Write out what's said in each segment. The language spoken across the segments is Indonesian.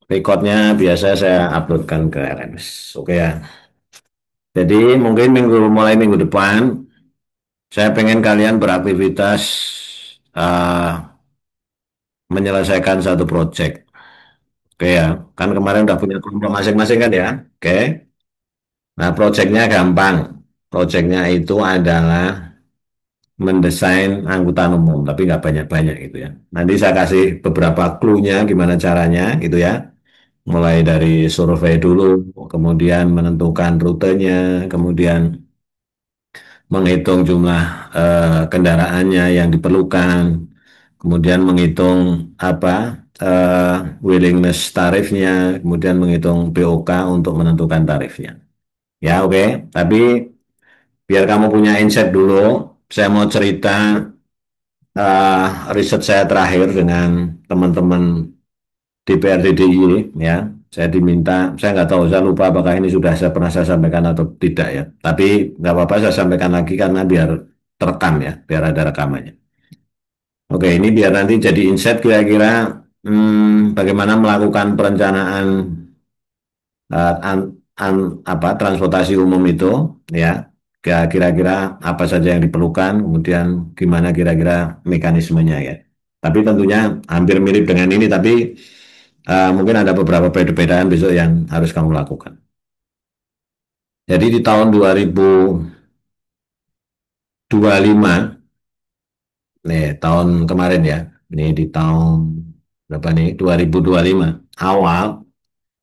Recordnya biasa saya uploadkan ke RMS. Oke ya. Jadi mungkin mulai minggu depan, saya pengen kalian beraktivitas uh, menyelesaikan satu project. Oke ya. Kan kemarin udah punya kelompok masing-masing kan ya. Oke. Nah, projectnya gampang. Projectnya itu adalah mendesain angkutan umum, tapi nggak banyak-banyak gitu ya. Nanti saya kasih beberapa clue-nya gimana caranya gitu ya. Mulai dari survei dulu, kemudian menentukan rutenya, kemudian menghitung jumlah kendaraannya yang diperlukan, kemudian menghitung willingness tarifnya, kemudian menghitung BOK untuk menentukan tarifnya. Ya oke, tapi biar kamu punya insight dulu, saya mau cerita riset saya terakhir dengan teman-teman DPRD DIY ya. Saya diminta, saya nggak tahu, saya lupa apakah ini sudah saya pernah saya sampaikan atau tidak ya. Tapi nggak apa-apa saya sampaikan lagi karena biar terekam ya, biar ada rekamannya. Oke, ini biar nanti jadi insight kira-kira bagaimana melakukan perencanaan eh, an, transportasi umum itu ya. Kira-kira apa saja yang diperlukan, kemudian gimana kira-kira mekanismenya ya. Tapi tentunya hampir mirip dengan ini, tapi mungkin ada beberapa perbedaan besok yang harus kamu lakukan. Jadi di tahun 2025, nih tahun kemarin ya, ini di tahun berapa nih? 2025 awal,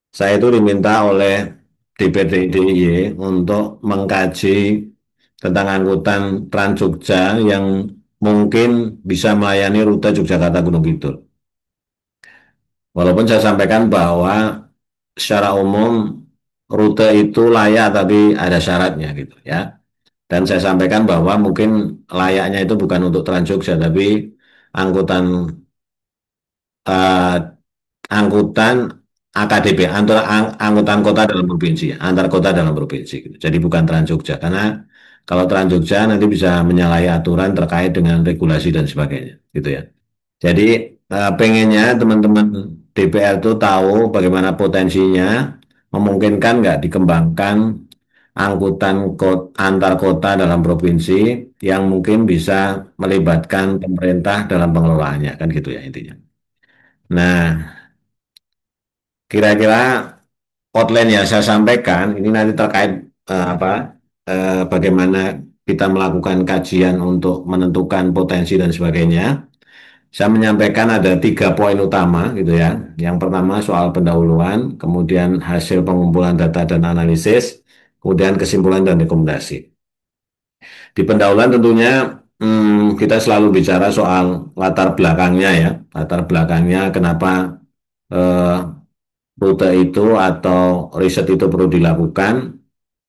saya itu diminta oleh DPD DIY untuk mengkaji tentang angkutan Trans Jogja yang mungkin bisa melayani rute Yogyakarta Gunung Kidul. Walaupun saya sampaikan bahwa secara umum rute itu layak tapi ada syaratnya gitu ya. Dan saya sampaikan bahwa mungkin layaknya itu bukan untuk Trans Jogja tapi angkutan eh, angkutan AKDP, angkutan kota dalam provinsi, antar kota dalam provinsi gitu. Jadi bukan Trans Jogja karena kalau Trans Jogja nanti bisa menyalahi aturan terkait dengan regulasi dan sebagainya gitu ya. Jadi pengennya teman-teman DPR itu tahu bagaimana potensinya, memungkinkan nggak dikembangkan angkutan antar kota dalam provinsi yang mungkin bisa melibatkan pemerintah dalam pengelolaannya, kan gitu ya intinya. Nah, kira-kira outline yang saya sampaikan ini nanti terkait bagaimana kita melakukan kajian untuk menentukan potensi dan sebagainya. Saya menyampaikan ada 3 poin utama gitu ya. Yang pertama soal pendahuluan, kemudian hasil pengumpulan data dan analisis, kemudian kesimpulan dan rekomendasi. Di pendahuluan tentunya kita selalu bicara soal latar belakangnya ya, latar belakangnya kenapa eh, rute itu atau riset itu perlu dilakukan.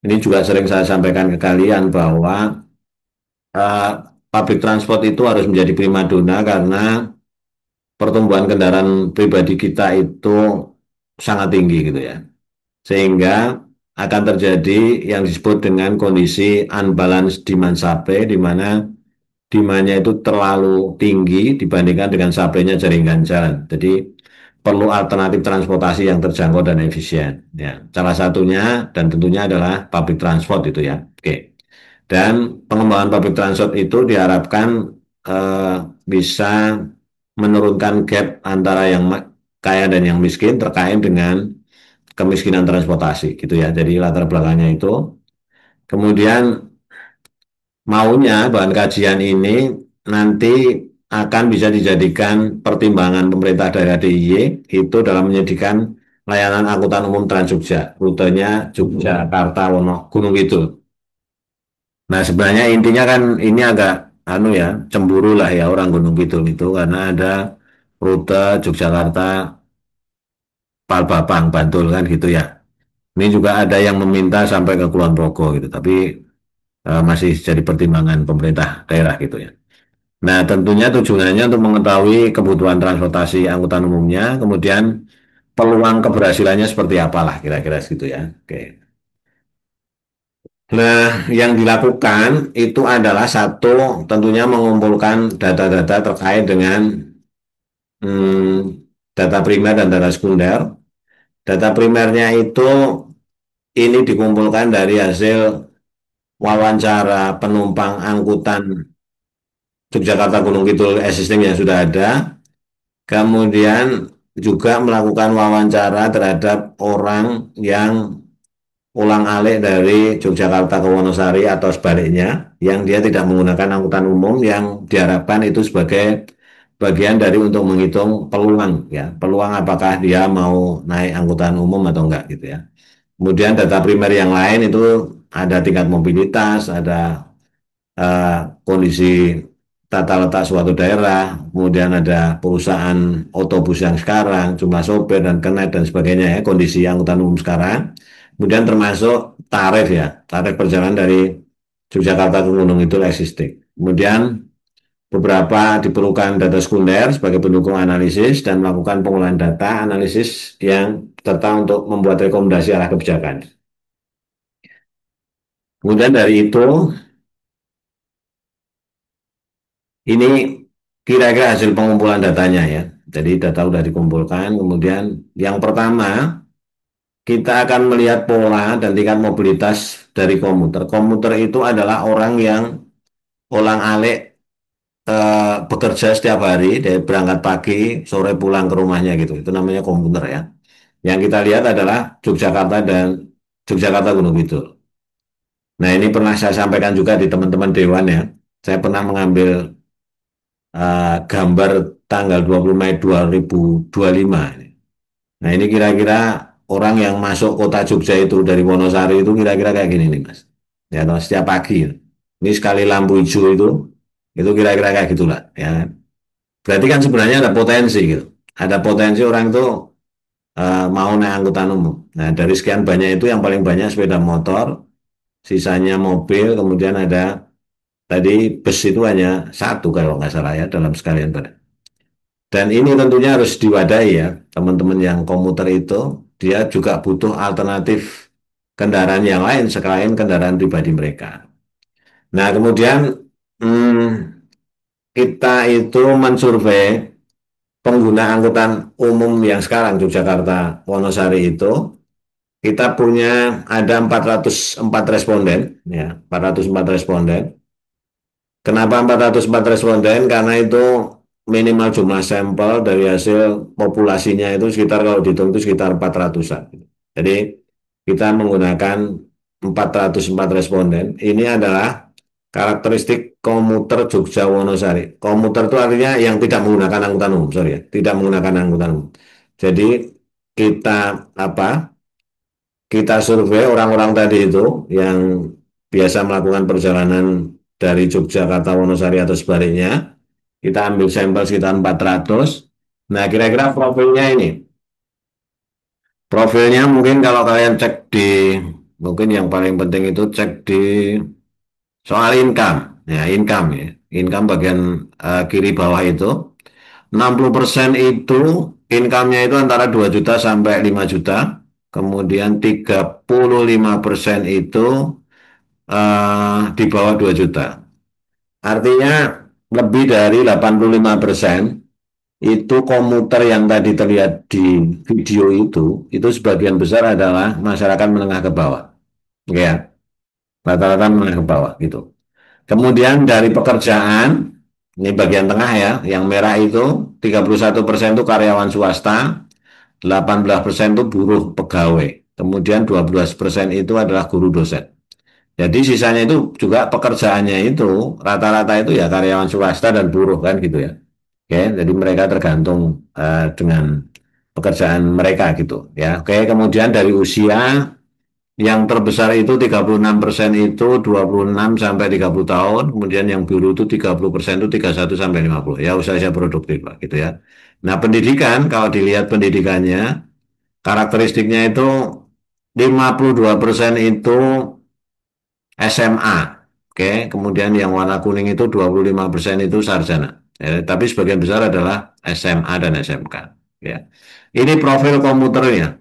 Ini juga sering saya sampaikan ke kalian bahwa eh, public transport itu harus menjadi primadona karena pertumbuhan kendaraan pribadi kita itu sangat tinggi gitu ya. Sehingga akan terjadi yang disebut dengan kondisi unbalance demand supply di mana demandnya itu terlalu tinggi dibandingkan dengan supply-nya jaringan jalan. Jadi perlu alternatif transportasi yang terjangkau dan efisien. Ya, salah satunya dan tentunya adalah public transport itu ya. Oke. Dan pengembangan public transport itu diharapkan bisa menurunkan gap antara yang kaya dan yang miskin terkait dengan kemiskinan transportasi gitu ya. Jadi latar belakangnya itu. Kemudian maunya bahan kajian ini nanti akan bisa dijadikan pertimbangan pemerintah daerah DIY itu dalam menyediakan layanan angkutan umum Trans Jogja, rutenya Yogyakarta Wono Gunung Kidul. Nah, sebenarnya intinya kan ini agak anu ya, cemburu lah ya orang Gunung Kidul itu karena ada rute Yogyakarta Palbapang Bantul kan gitu ya. Ini juga ada yang meminta sampai ke Kulon Progo gitu, tapi masih jadi pertimbangan pemerintah daerah gitu ya. Nah, tentunya tujuannya untuk mengetahui kebutuhan transportasi angkutan umumnya, kemudian peluang keberhasilannya seperti apalah kira-kira gitu ya. Oke. Nah, yang dilakukan itu adalah satu, tentunya mengumpulkan data-data terkait dengan data primer dan data sekunder. Data primernya itu ini dikumpulkan dari hasil wawancara penumpang angkutan Yogyakarta Gunung Kidul existing yang sudah ada, kemudian juga melakukan wawancara terhadap orang yang ulang-alik dari Yogyakarta ke Wonosari atau sebaliknya, yang dia tidak menggunakan angkutan umum, yang diharapkan itu sebagai bagian dari untuk menghitung peluang, ya, peluang apakah dia mau naik angkutan umum atau enggak gitu ya. Kemudian data primer yang lain itu ada tingkat mobilitas, ada kondisi tata letak suatu daerah, kemudian ada perusahaan otobus yang sekarang, jumlah sopir dan kernet dan sebagainya ya, kondisi angkutan umum sekarang. Kemudian termasuk tarif ya, tarif perjalanan dari Yogyakarta ke Gunung itu existing. Kemudian beberapa diperlukan data sekunder sebagai pendukung analisis dan melakukan pengolahan data analisis yang serta untuk membuat rekomendasi arah kebijakan. Kemudian dari itu, ini kira-kira hasil pengumpulan datanya ya. Jadi data sudah dikumpulkan, kemudian yang pertama kita akan melihat pola dan tingkat mobilitas dari komuter. Komuter itu adalah orang yang ulang-alik bekerja setiap hari dari berangkat pagi, sore pulang ke rumahnya gitu. Itu namanya komuter ya. Yang kita lihat adalah Yogyakarta dan Yogyakarta Gunung Kidul. Nah, ini pernah saya sampaikan juga di teman-teman Dewan ya. Saya pernah mengambil gambar tanggal 20 Mei 2025. Nah, ini kira-kira orang yang masuk kota Jogja itu dari Wonosari itu kira-kira kayak gini nih, Mas. Ya, toh, setiap pagi. Ini sekali lampu hijau itu kira-kira kayak gitulah. Ya, berarti kan sebenarnya ada potensi gitu. Ada potensi orang itu mau naik angkutan umum. Nah, dari sekian banyak itu yang paling banyak sepeda motor, sisanya mobil, kemudian ada tadi bus itu hanya satu kalau nggak salah ya dalam sekalian pada. Dan ini tentunya harus diwadahi ya, teman-teman yang komuter itu, dia juga butuh alternatif kendaraan yang lain selain kendaraan pribadi mereka. Nah, kemudian hmm, kita itu mensurvei pengguna angkutan umum yang sekarang Yogyakarta Wonosari itu, kita punya ada 404 responden, ya, 404 responden. Kenapa 404 responden? Karena itu minimal jumlah sampel dari hasil populasinya itu sekitar kalau dihitung itu sekitar 400-an. Jadi kita menggunakan 404 responden. Ini adalah karakteristik komuter Jogja Wonosari. Komuter itu artinya yang tidak menggunakan angkutan umum, sorry ya, tidak menggunakan angkutan umum. Jadi kita apa? Kita survei orang-orang tadi itu yang biasa melakukan perjalanan dari Yogyakarta Wonosari atau sebaliknya. Kita ambil sampel sekitar 400. Nah, kira-kira profilnya ini. Profilnya mungkin kalau kalian cek mungkin yang paling penting itu cek di soal income. Ya, income ya. Income bagian kiri bawah itu. 60% itu income-nya itu antara 2 juta sampai 5 juta. Kemudian 35% itu di bawah 2 juta. Artinya lebih dari 85% itu komuter yang tadi terlihat di video itu sebagian besar adalah masyarakat menengah ke bawah. Ya, rata-rata menengah ke bawah gitu. Kemudian dari pekerjaan, ini bagian tengah ya, yang merah itu 31% itu karyawan swasta, 18% itu buruh pegawai, kemudian 12% itu adalah guru dosen. Jadi sisanya itu juga pekerjaannya itu rata-rata itu ya karyawan swasta dan buruh kan gitu ya. Oke, jadi mereka tergantung dengan pekerjaan mereka gitu ya. Oke, kemudian dari usia yang terbesar itu 36% itu 26 sampai 30 tahun, kemudian yang biru itu 30% itu 31 sampai 50. Ya usia-usia produktif Pak gitu ya. Nah, pendidikan kalau dilihat pendidikannya karakteristiknya itu 52% itu SMA. Oke, kemudian yang warna kuning itu 25% itu sarjana. Ya, tapi sebagian besar adalah SMA dan SMK. Ya. Ini profil komputernya.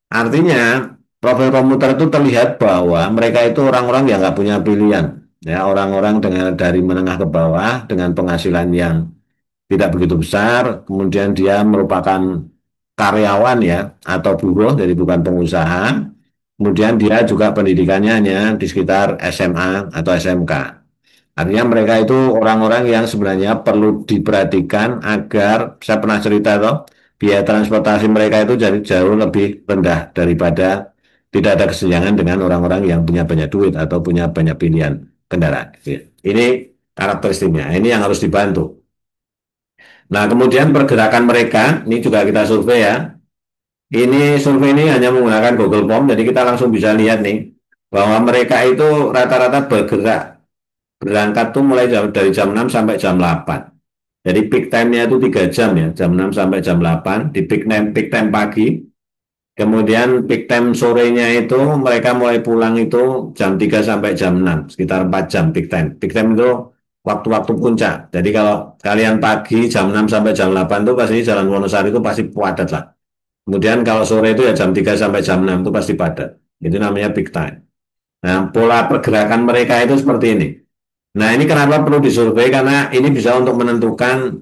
Artinya profil komputer itu terlihat bahwa mereka itu orang-orang yang nggak punya pilihan. Ya, orang-orang dengan dari menengah ke bawah dengan penghasilan yang tidak begitu besar, kemudian dia merupakan karyawan ya atau buruh, jadi bukan pengusaha. Kemudian dia juga pendidikannya hanya di sekitar SMA atau SMK. Artinya mereka itu orang-orang yang sebenarnya perlu diperhatikan agar saya pernah cerita toh biaya transportasi mereka itu jadi jauh lebih rendah daripada tidak ada kesenjangan dengan orang-orang yang punya banyak duit atau punya banyak pilihan kendaraan. Gitu ya. Ini karakteristiknya. Ini yang harus dibantu. Nah, kemudian pergerakan mereka, ini juga kita survei ya. Ini survei ini hanya menggunakan Google Form, jadi kita langsung bisa lihat nih bahwa mereka itu rata-rata berangkat tuh mulai dari jam 6 sampai jam 8. Jadi peak time-nya itu 3 jam ya, jam 6 sampai jam 8 di peak time pagi. Kemudian peak time sorenya itu mereka mulai pulang itu jam 3 sampai jam 6, sekitar 4 jam peak time. Peak time itu waktu-waktu puncak. Jadi kalau kalian pagi jam 6 sampai jam 8 itu pasti Jalan Wonosari itu pasti padat lah. Kemudian kalau sore itu ya jam 3 sampai jam 6 itu pasti padat. Itu namanya peak time. Nah, pola pergerakan mereka itu seperti ini. Nah, ini kenapa perlu disurvei? Karena ini bisa untuk menentukan,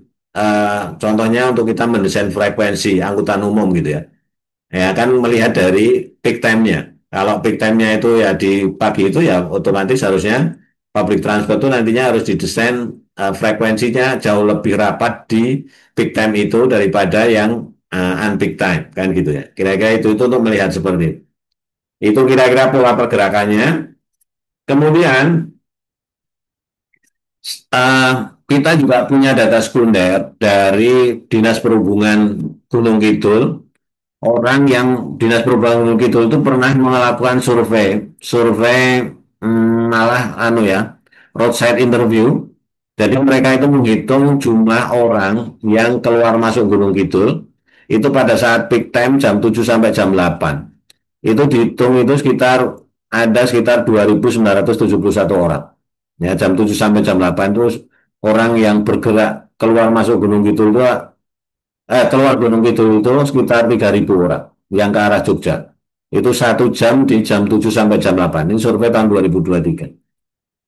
contohnya untuk kita mendesain frekuensi angkutan umum gitu ya. Ya kan melihat dari peak time-nya. Kalau peak time-nya itu ya di pagi itu ya otomatis harusnya public transport itu nantinya harus didesain frekuensinya jauh lebih rapat di peak time itu daripada yang unpeak time kan gitu ya. Kira-kira itu untuk melihat seperti itu. Itu kira-kira pola pergerakannya. Kemudian uh, kita juga punya data sekunder dari Dinas Perhubungan Gunung Kidul. Orang yang Dinas Perhubungan Gunung Kidul itu pernah melakukan survei malah anu ya, roadside interview. Jadi mereka itu menghitung jumlah orang yang keluar masuk Gunung Kidul itu pada saat peak time jam 7 sampai jam 8. Itu dihitung itu sekitar 2.971 orang. Ya, jam 7 sampai jam 8 itu orang yang bergerak keluar masuk Gunung Kidul itu keluar Gunung Kidul itu sekitar 3.000 orang yang ke arah Jogja. Itu 1 jam di jam 7 sampai jam 8. Ini survei tahun 2023.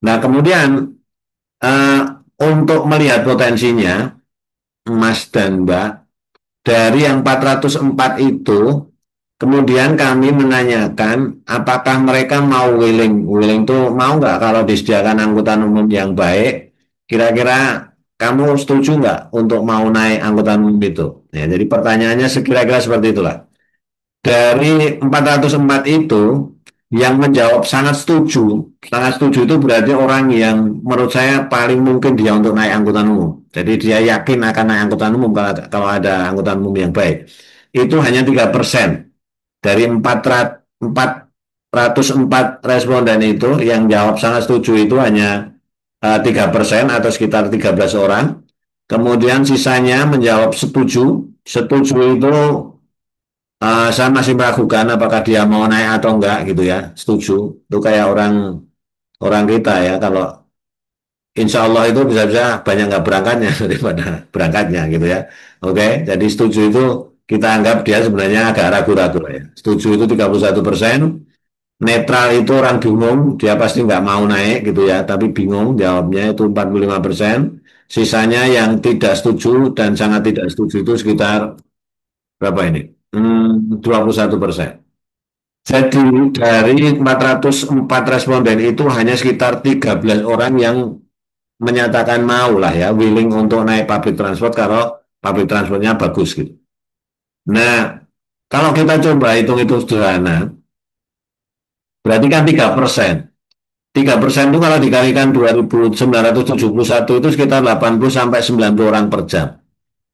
Nah, kemudian eh, untuk melihat potensinya, Mas dan Mbak, dari yang 404 itu, kemudian kami menanyakan apakah mereka mau willing itu mau nggak kalau disediakan angkutan umum yang baik, kira-kira kamu setuju nggak untuk mau naik angkutan umum itu? Ya, jadi pertanyaannya sekira-kira seperti itulah. Dari 404 itu, yang menjawab sangat setuju itu berarti orang yang menurut saya paling mungkin dia untuk naik angkutan umum. Jadi dia yakin akan naik angkutan umum kalau ada angkutan umum yang baik. Itu hanya 3%. Dari 404 responden itu yang jawab sangat setuju itu hanya 3% atau sekitar 13 orang. Kemudian sisanya menjawab setuju. Setuju itu saya masih meragukan apakah dia mau naik atau enggak gitu ya. Setuju. Itu kayak orang orang kita ya. Kalau insya Allah itu bisa-bisa banyak nggak berangkatnya daripada berangkatnya gitu ya. Oke, jadi setuju itu kita anggap dia sebenarnya agak ragu-ragu ya. Setuju itu 31%, netral itu orang bingung, dia pasti nggak mau naik gitu ya, tapi bingung jawabnya itu 45%. Sisanya yang tidak setuju dan sangat tidak setuju itu sekitar berapa ini? 21%. Jadi dari 404 responden itu hanya sekitar 13 orang yang menyatakan mau lah ya, willing untuk naik public transport kalau public transportnya bagus gitu. Nah, kalau kita coba hitung-hitung sederhana, berarti kan 3%. 3% itu kalau dikalikan 2.971 itu sekitar 80 sampai 90 orang per jam.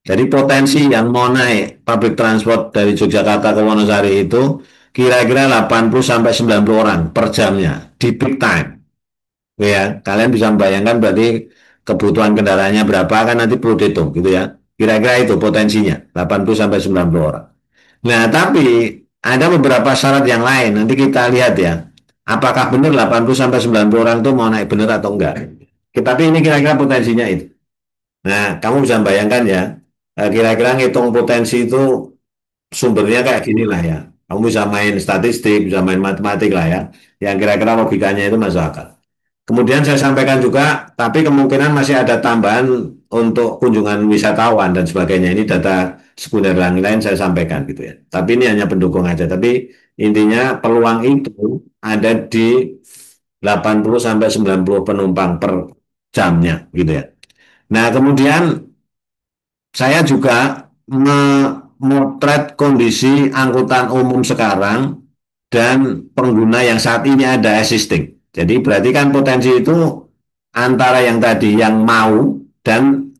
Jadi potensi yang mau naik public transport dari Yogyakarta ke Wonosari itu kira-kira 80 sampai 90 orang per jamnya di peak time. Ya, kalian bisa membayangkan berarti kebutuhan kendaraannya berapa kan nanti perlu dihitung gitu ya. Kira-kira itu potensinya 80 sampai 90 orang. Nah, tapi ada beberapa syarat yang lain. Nanti kita lihat ya. Apakah benar 80 sampai 90 orang itu mau naik benar atau enggak. Tapi ini kira-kira potensinya itu. Nah, kamu bisa bayangkan ya. Kira-kira ngitung potensi itu sumbernya kayak gini lah ya. Kamu bisa main statistik, bisa main matematik lah ya. Yang kira-kira logikanya itu masuk akal. Kemudian saya sampaikan juga, tapi kemungkinan masih ada tambahan untuk kunjungan wisatawan dan sebagainya. Ini data sekunder lain saya sampaikan gitu ya. Tapi ini hanya pendukung aja. Tapi intinya peluang itu ada di 80 sampai 90 penumpang per jamnya gitu ya. Nah, kemudian saya juga memotret kondisi angkutan umum sekarang dan pengguna yang saat ini ada existing. Jadi berarti kan potensi itu antara yang tadi yang mau dan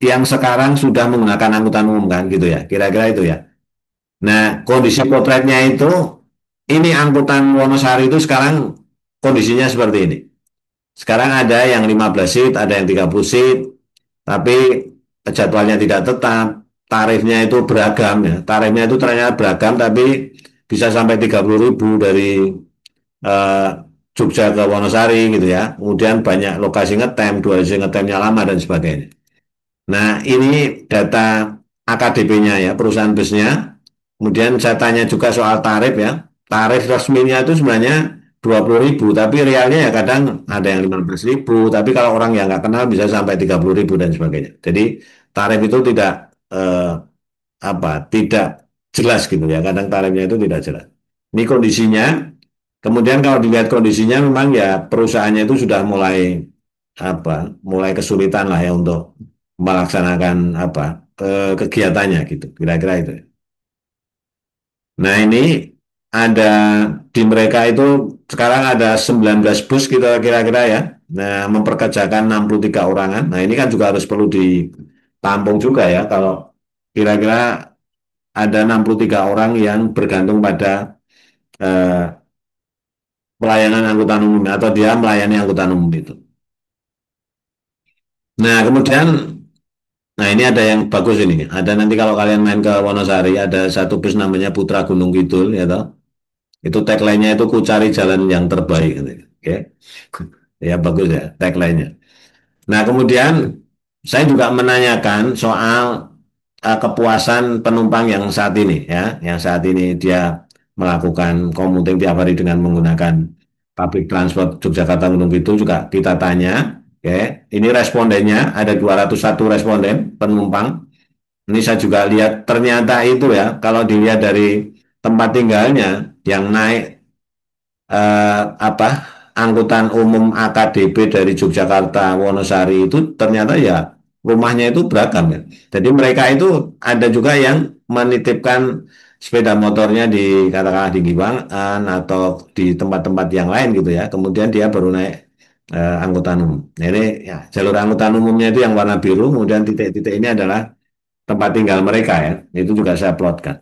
yang sekarang sudah menggunakan angkutan umum kan gitu ya. Kira-kira itu ya. Nah, kondisi potretnya itu ini angkutan Wonosari itu sekarang kondisinya seperti ini. Sekarang ada yang 15 seat, ada yang 30 seat, tapi jadwalnya tidak tetap, tarifnya itu beragam ya. Tarifnya itu ternyata beragam, tapi bisa sampai 30.000 dari eh, Jogja ke Wonosari gitu ya. Kemudian banyak lokasi ngetem, durasi ngetemnya lama dan sebagainya. Nah, ini data AKDP-nya ya, perusahaan busnya. Kemudian saya tanya juga soal tarif ya. Tarif resminya itu sebenarnya 20.000, tapi realnya ya kadang ada yang 15.000, tapi kalau orang yang nggak kenal bisa sampai 30.000 dan sebagainya. Jadi tarif itu tidak tidak jelas gitu ya. Kadang tarifnya itu tidak jelas. Ini kondisinya. Kemudian kalau dilihat kondisinya memang ya perusahaannya itu sudah mulai kesulitan lah ya untuk melaksanakan kegiatannya gitu. Kira-kira itu. Nah, ini ada di mereka itu sekarang ada 19 bus kita kira-kira ya. Nah, memperkerjakan 63 orangan. Nah, ini kan juga harus perlu ditampung juga ya kalau kira-kira ada 63 orang yang bergantung pada eh, pelayanan angkutan umum atau dia melayani angkutan umum itu. Nah, kemudian ini ada yang bagus ini. Ada nanti kalau kalian main ke Wonosari ada satu bus namanya Putra Gunung Kidul ya toh. Itu tagline-nya itu ku cari jalan yang terbaik gitu. Oke. Ya bagus ya tagline-nya. Nah, kemudian saya juga menanyakan soal kepuasan penumpang yang saat ini ya, yang saat ini dia melakukan commuting tiap hari dengan menggunakan public transport Yogyakarta Gunung Kidul juga kita tanya. Oke, ini respondennya ada 201 responden penumpang. Ini saya juga lihat ternyata itu ya, kalau dilihat dari tempat tinggalnya yang naik apa angkutan umum AKDP dari Yogyakarta Wonosari itu ternyata ya rumahnya itu beragam ya. Jadi mereka itu ada juga yang menitipkan sepeda motornya di katakanlah di Giwangan atau di tempat-tempat yang lain gitu ya. Kemudian dia baru naik angkutan umum. Jadi ya jalur angkutan umumnya itu yang warna biru, kemudian titik-titik ini adalah tempat tinggal mereka ya. Itu juga saya plotkan.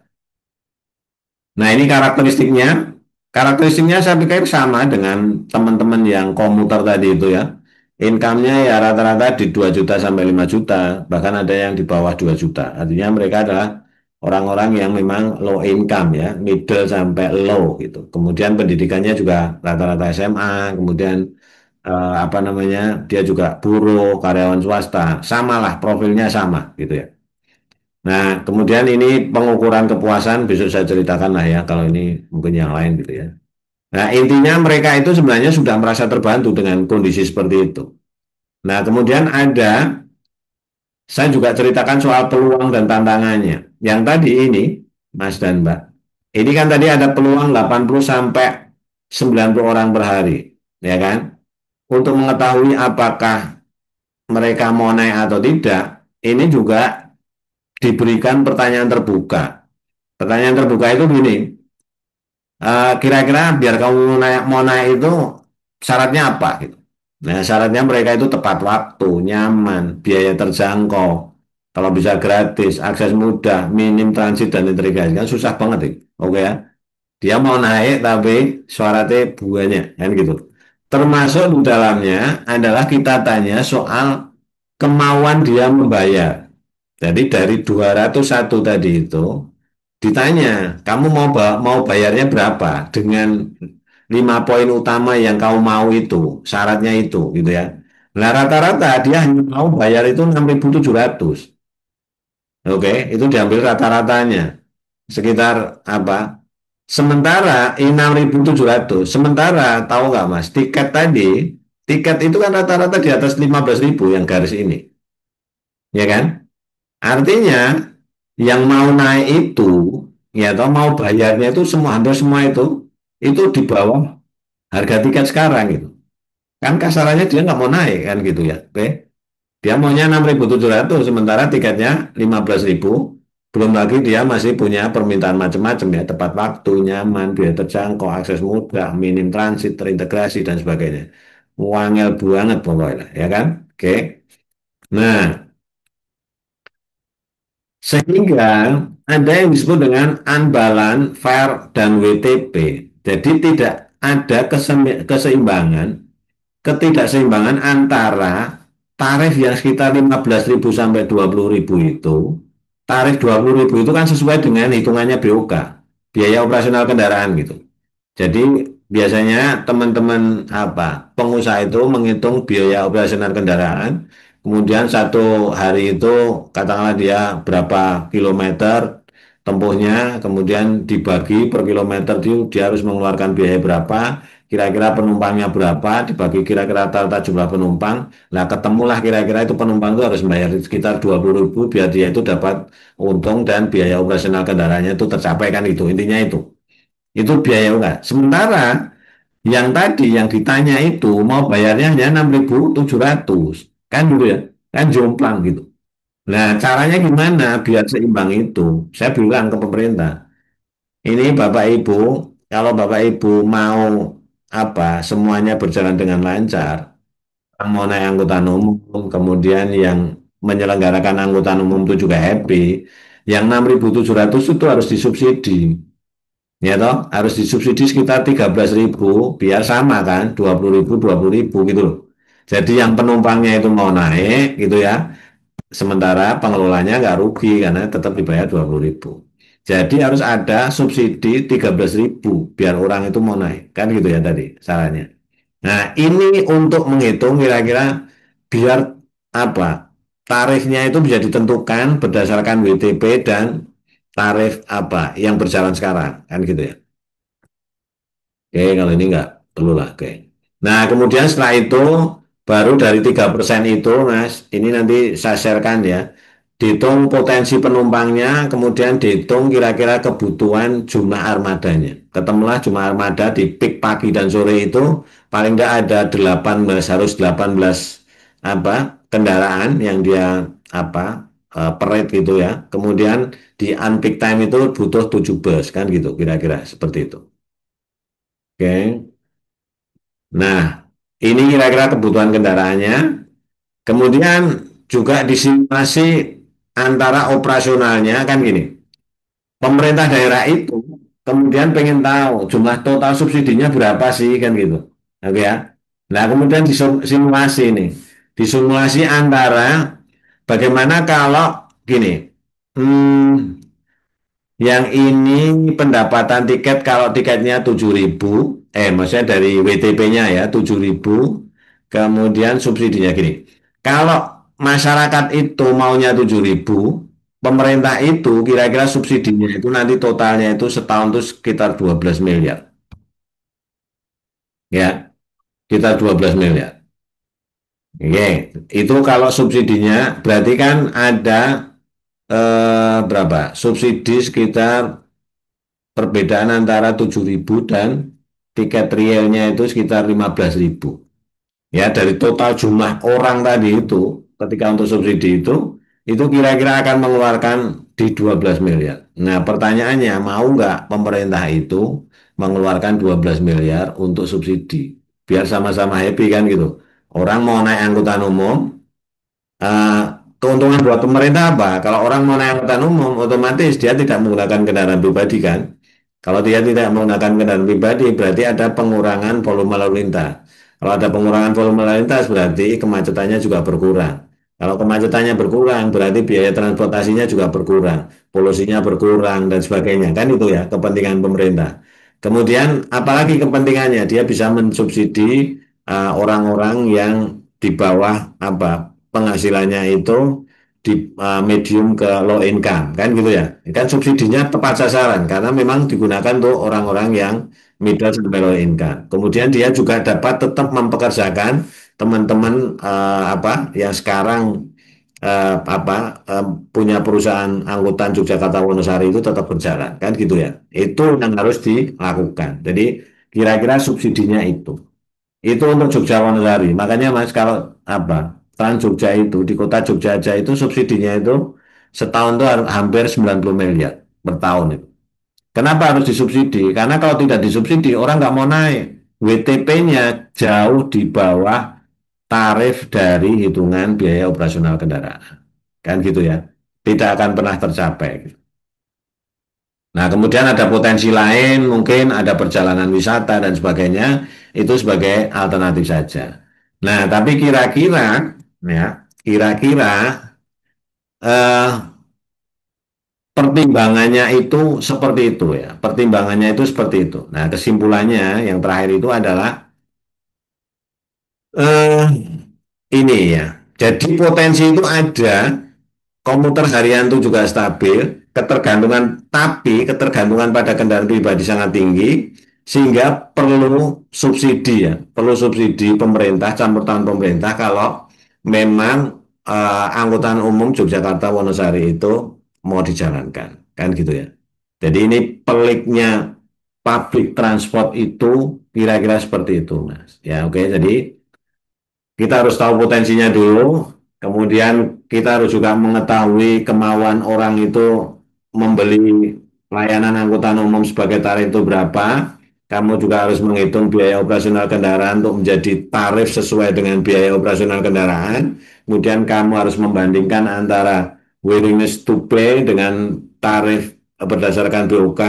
Nah, ini karakteristiknya. Karakteristiknya saya pikir sama dengan teman-teman yang komuter tadi itu ya. Income-nya ya rata-rata di 2 juta sampai 5 juta, bahkan ada yang di bawah 2 juta. Artinya mereka adalah orang-orang yang memang low income ya, middle sampai low gitu. Kemudian pendidikannya juga rata-rata SMA, kemudian apa namanya, dia juga buruh, karyawan swasta, samalah profilnya sama gitu ya. Nah, kemudian ini pengukuran kepuasan besok saya ceritakan lah ya, kalau ini mungkin yang lain gitu ya. Nah, intinya mereka itu sebenarnya sudah merasa terbantu dengan kondisi seperti itu. Nah, kemudian saya juga ceritakan soal peluang dan tantangannya. Yang tadi ini, Mas dan Mbak, ini kan tadi ada peluang 80 sampai 90 orang per hari, ya kan? Untuk mengetahui apakah mereka mau naik atau tidak, ini juga diberikan pertanyaan terbuka. Pertanyaan terbuka itu gini, kira-kira biar kamu mau naik itu syaratnya apa gitu. Nah, syaratnya mereka itu tepat waktu, nyaman, biaya terjangkau, kalau bisa gratis, akses mudah, minim transit dan integrasi. Kan susah banget ya. Oke ya. Dia mau naik tapi syaratnya banyak kan gitu. Termasuk di dalamnya adalah kita tanya soal kemauan dia membayar. Jadi dari 201 tadi itu ditanya, kamu mau bayarnya berapa dengan 5 poin utama yang kamu mau itu, syaratnya itu gitu ya. Nah, rata-rata dia hanya mau bayar itu 6.700. Oke, itu diambil rata-ratanya. Sekitar apa? Sementara 6.700. Sementara tahu nggak Mas, tiket tadi, tiket itu kan rata-rata di atas 15.000 yang garis ini. ya kan? Artinya yang mau naik itu, ya atau mau bayarnya itu semua hampir semua itu di bawah harga tiket sekarang gitu. Kan kasarannya dia nggak mau naik kan gitu ya. Oke. Dia maunya 6.700 sementara tiketnya 15.000. Belum lagi dia masih punya permintaan macam-macam ya, tepat waktu, nyaman, biaya terjangkau, akses mudah, minim transit, terintegrasi dan sebagainya. Wangel banget pokoknya, ya kan? Oke. Nah, sehingga ada yang disebut dengan unbalance, fair, dan WTP. Jadi tidak ada keseimbangan, ketidakseimbangan antara tarif yang sekitar 15.000 sampai 20.000 itu, tarif 20.000 itu kan sesuai dengan hitungannya BOK, biaya operasional kendaraan gitu. Jadi biasanya teman-teman apa pengusaha itu menghitung biaya operasional kendaraan, kemudian satu hari itu katakanlah dia berapa kilometer tempuhnya, kemudian dibagi per kilometer itu dia harus mengeluarkan biaya berapa, kira-kira penumpangnya berapa, dibagi kira-kira rata-rata jumlah penumpang, nah ketemulah kira-kira itu penumpang itu harus membayar sekitar 20.000 biar dia itu dapat untung dan biaya operasional kendaraannya itu tercapai kan itu, intinya itu biaya enggak. Sementara yang tadi yang ditanya itu mau bayarnya hanya 6.700 kan gitu ya, kan jomplang gitu. Nah caranya gimana biar seimbang itu? Saya bilang ke pemerintah, ini Bapak Ibu, kalau Bapak Ibu mau apa semuanya berjalan dengan lancar, yang mau naik angkutan umum, kemudian yang menyelenggarakan angkutan umum itu juga happy, yang 6.700 itu harus disubsidi. Ya toh harus disubsidi sekitar 13.000 biar sama kan 20.000 20.000 gitu loh. Jadi yang penumpangnya itu mau naik gitu ya, sementara pengelolanya nggak rugi karena tetap dibayar 20.000. Jadi harus ada subsidi 13.000 biar orang itu mau naik kan gitu ya tadi sarannya. Nah ini untuk menghitung kira-kira biar apa tarifnya itu bisa ditentukan berdasarkan WTP dan tarif apa yang berjalan sekarang kan gitu ya. Oke, kalau ini nggak perlu lah. Oke. Nah, kemudian setelah itu baru dari 3% itu, Mas, ini nanti saya sharekan ya. Dihitung potensi penumpangnya, kemudian dihitung kira-kira kebutuhan jumlah armadanya. Ketemulah jumlah armada di peak pagi dan sore itu paling nggak ada 18 harus 18 apa kendaraan yang dia apa perit gitu ya. Kemudian di unpeak time itu butuh 7 bus kan gitu kira-kira seperti itu. Oke. Nah, ini kira-kira kebutuhan kendaraannya. Kemudian juga disimulasi antara operasionalnya kan gini. Pemerintah daerah itu kemudian pengen tahu jumlah total subsidinya berapa sih kan gitu. Oke ya. Nah, kemudian disimulasi nih. Disimulasi antara bagaimana kalau gini. Hmm, yang ini pendapatan tiket kalau tiketnya 7.000, maksudnya dari WTP-nya ya 7.000, kemudian subsidinya gini. Kalau masyarakat itu maunya 7.000, pemerintah itu kira-kira subsidinya itu nanti totalnya itu setahun itu sekitar 12 miliar. Ya, sekitar 12 miliar. Oke, itu kalau subsidinya berarti kan ada berapa? Subsidi sekitar perbedaan antara 7.000 dan tiket realnya itu sekitar 15.000. Ya, dari total jumlah orang tadi itu, ketika untuk subsidi itu kira-kira akan mengeluarkan di 12 miliar. Nah, pertanyaannya, mau nggak pemerintah itu mengeluarkan 12 miliar untuk subsidi? Biar sama-sama happy kan gitu. Orang mau naik angkutan umum, eh, keuntungan buat pemerintah apa? Kalau orang mau naik angkutan umum, otomatis dia tidak menggunakan kendaraan pribadi kan? Kalau dia tidak menggunakan kendaraan pribadi, berarti ada pengurangan volume lalu lintas. Kalau ada pengurangan volume lalu lintas, berarti kemacetannya juga berkurang. Kalau kemacetannya berkurang, berarti biaya transportasinya juga berkurang, polusinya berkurang, dan sebagainya. Kan itu ya kepentingan pemerintah. Kemudian, apalagi kepentingannya? Dia bisa mensubsidi orang-orang yang di bawah apa penghasilannya itu di medium ke low income kan gitu ya kan subsidinya tepat sasaran karena memang digunakan untuk orang-orang yang middle sampai low income kemudian dia juga dapat tetap mempekerjakan teman-teman apa yang sekarang punya perusahaan angkutan Yogyakarta Wonosari itu tetap berjalan kan gitu ya. Itu yang harus dilakukan. Jadi kira-kira subsidinya itu untuk Jogja Wonosari. Makanya Mas kalau Trans Jogja itu di kota Jogja aja itu subsidinya itu setahun tuh hampir 90 miliar per tahun itu. Kenapa harus disubsidi? Karena kalau tidak disubsidi orang nggak mau naik. WTP-nya jauh di bawah tarif dari hitungan biaya operasional kendaraan. Kan gitu ya. Tidak akan pernah tercapai. Nah, kemudian ada potensi lain, mungkin ada perjalanan wisata dan sebagainya, itu sebagai alternatif saja. Nah, tapi kira-kira eh, pertimbangannya itu seperti itu ya. Pertimbangannya itu seperti itu. Nah, kesimpulannya yang terakhir itu adalah eh, ini ya. Jadi potensi itu ada, komuter harian itu juga stabil, ketergantungan pada kendaraan pribadi sangat tinggi, sehingga perlu subsidi ya, perlu subsidi pemerintah, campur tangan pemerintah kalau memang angkutan umum Yogyakarta Wonosari itu mau dijalankan, kan gitu ya. Jadi ini peliknya public transport itu kira-kira seperti itu, Mas. Ya, oke. Jadi kita harus tahu potensinya dulu, kemudian kita harus juga mengetahui kemauan orang itu membeli layanan angkutan umum sebagai tarif itu berapa. Kamu juga harus menghitung biaya operasional kendaraan untuk menjadi tarif sesuai dengan biaya operasional kendaraan. Kemudian kamu harus membandingkan antara willingness to pay dengan tarif berdasarkan BOK.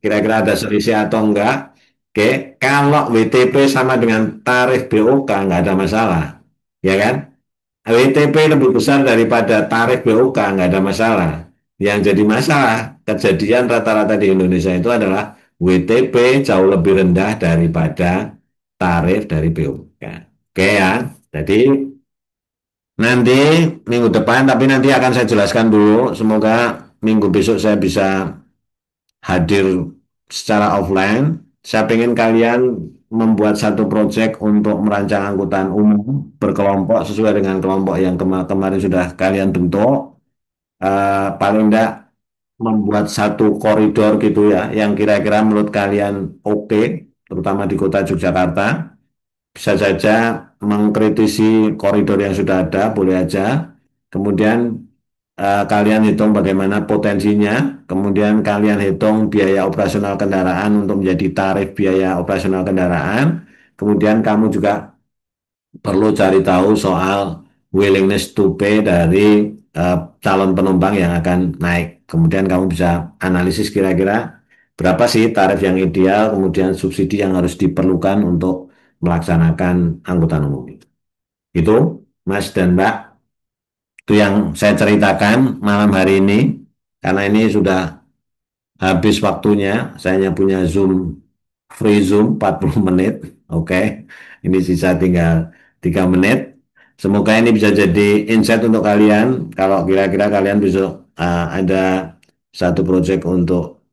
Kira-kira ada selisih atau enggak. Oke, kalau WTP sama dengan tarif BOK nggak ada masalah, ya kan? WTP lebih besar daripada tarif BOK nggak ada masalah. Yang jadi masalah kejadian rata-rata di Indonesia itu adalah WTP jauh lebih rendah daripada tarif dari BOK. Oke ya, jadi nanti minggu depan, tapi nanti akan saya jelaskan dulu. Semoga minggu besok saya bisa hadir secara offline. Saya ingin kalian membuat satu proyek untuk merancang angkutan umum berkelompok sesuai dengan kelompok yang kemarin sudah kalian bentuk. Paling enggak membuat satu koridor gitu ya, yang kira-kira menurut kalian oke, terutama di kota Yogyakarta. Bisa saja mengkritisi koridor yang sudah ada, boleh aja. Kemudian kalian hitung bagaimana potensinya, kemudian kalian hitung biaya operasional kendaraan untuk menjadi tarif biaya operasional kendaraan, kemudian kamu juga perlu cari tahu soal willingness to pay dari calon penumpang yang akan naik. Kemudian kamu bisa analisis kira-kira berapa sih tarif yang ideal, kemudian subsidi yang harus diperlukan untuk melaksanakan angkutan umum. Itu, Mas dan Mbak, itu yang saya ceritakan malam hari ini, karena ini sudah habis waktunya, saya hanya punya free Zoom 40 menit, oke. Ini sisa tinggal 3 menit. Semoga ini bisa jadi insight untuk kalian, kalau kira-kira kalian bisa ada satu proyek untuk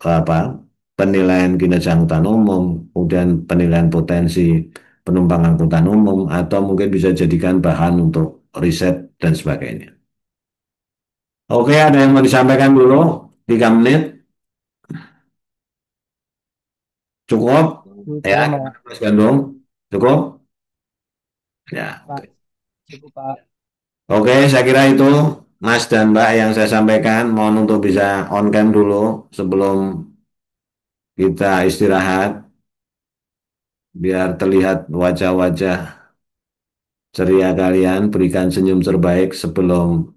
penilaian kinerja angkutan umum, kemudian penilaian potensi penumpang angkutan umum, atau mungkin bisa jadikan bahan untuk riset dan sebagainya. Oke, ada yang mau disampaikan dulu? 3 menit, cukup? Ya, Belum, Pak. Mas Gandung, cukup? Ya, Pak, oke. cukup, Pak. Oke, saya kira itu Mas dan Mbak yang saya sampaikan. Mohon untuk bisa on cam dulu sebelum kita istirahat, biar terlihat wajah-wajah ceria kalian. Berikan senyum terbaik sebelum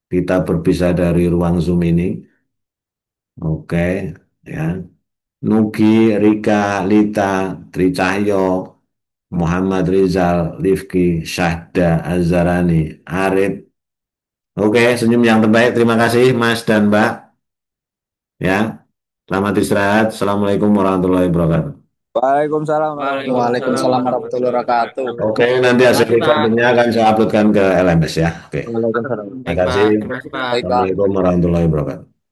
kita berpisah dari ruang Zoom ini. Oke, ya. Nugi, Rika, Lita, Tricahyo, Muhammad Rizal, Rifki, Syahda, Azharani, Arif. Oke, senyum yang terbaik. Terima kasih Mas dan Mbak. Ya, selamat istirahat. Assalamualaikum warahmatullahi wabarakatuh. Waalaikumsalam warahmatullahi Waalaikumsalam wabarakatuh. warahmatullahi wabarakatuh. Oke, nanti Terima hasil kasih, Pak. recordingnya akan saya uploadkan ke LMS ya. Oke, Waalaikumsalam. terima Baik, kasih. Pak. Terima kasih, Pak. Baik, Pak. Assalamualaikum warahmatullahi wabarakatuh.